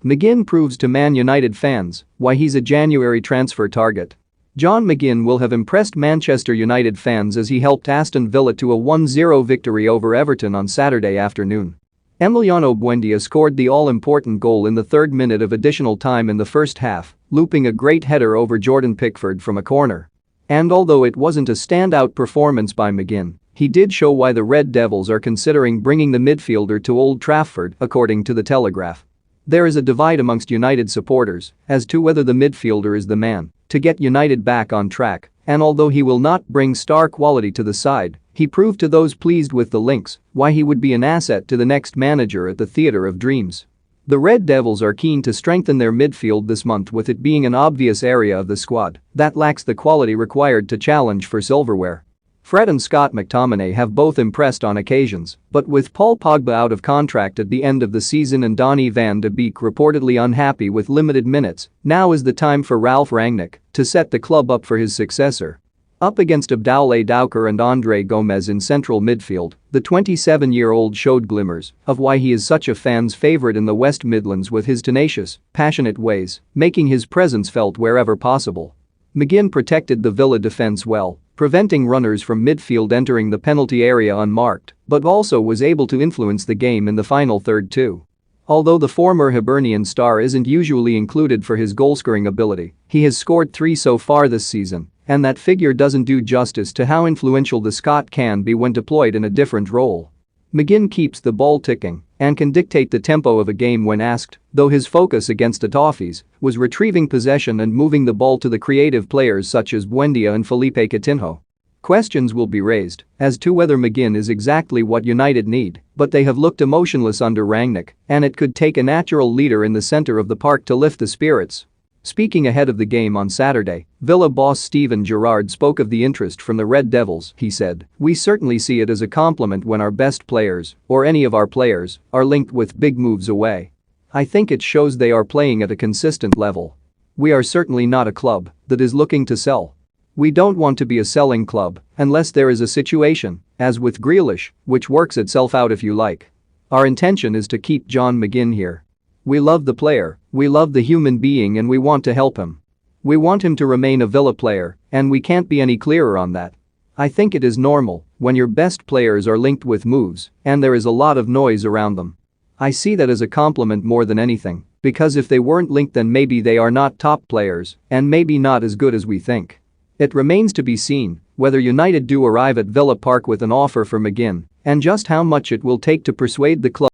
McGinn proves to Man United fans why he's a January transfer target. John McGinn will have impressed Manchester United fans as he helped Aston Villa to a 1-0 victory over Everton on Saturday afternoon. Emiliano Buendia scored the all-important goal in the 3rd minute of additional time in the first half, looping a great header over Jordan Pickford from a corner. And although it wasn't a standout performance by McGinn, he did show why the Red Devils are considering bringing the midfielder to Old Trafford, according to The Telegraph. There is a divide amongst United supporters as to whether the midfielder is the man to get United back on track, and although he will not bring star quality to the side, he proved to those pleased with the links why he would be an asset to the next manager at the Theatre of Dreams. The Red Devils are keen to strengthen their midfield this month, with it being an obvious area of the squad that lacks the quality required to challenge for silverware. Fred and Scott McTominay have both impressed on occasions, but with Paul Pogba out of contract at the end of the season and Donny van de Beek reportedly unhappy with limited minutes, now is the time for Ralf Rangnick to set the club up for his successor. Up against Abdoulaye Doucouré and André Gomes in central midfield, the 27-year-old showed glimmers of why he is such a fan's favourite in the West Midlands, with his tenacious, passionate ways, making his presence felt wherever possible. McGinn protected the Villa defence well, preventing runners from midfield entering the penalty area unmarked, but also was able to influence the game in the final third too. Although the former Hibernian star isn't usually included for his goal-scoring ability, he has scored 3 so far this season, and that figure doesn't do justice to how influential the Scot can be when deployed in a different role. McGinn keeps the ball ticking and can dictate the tempo of a game when asked, though his focus against the Toffees was retrieving possession and moving the ball to the creative players such as Buendia and Felipe Coutinho. Questions will be raised as to whether McGinn is exactly what United need, but they have looked emotionless under Rangnick, and it could take a natural leader in the centre of the park to lift the spirits. Speaking ahead of the game on Saturday, Villa boss Steven Gerrard spoke of the interest from the Red Devils. He said, "We certainly see it as a compliment when our best players, or any of our players, are linked with big moves away. I think it shows they are playing at a consistent level. We are certainly not a club that is looking to sell. We don't want to be a selling club unless there is a situation, as with Grealish, which works itself out if you like. Our intention is to keep John McGinn here. We love the player, we love the human being, and we want to help him. We want him to remain a Villa player, and we can't be any clearer on that. I think it is normal when your best players are linked with moves and there is a lot of noise around them. I see that as a compliment more than anything, because if they weren't linked then maybe they are not top players and maybe not as good as we think." It remains to be seen whether United do arrive at Villa Park with an offer for McGinn and just how much it will take to persuade the club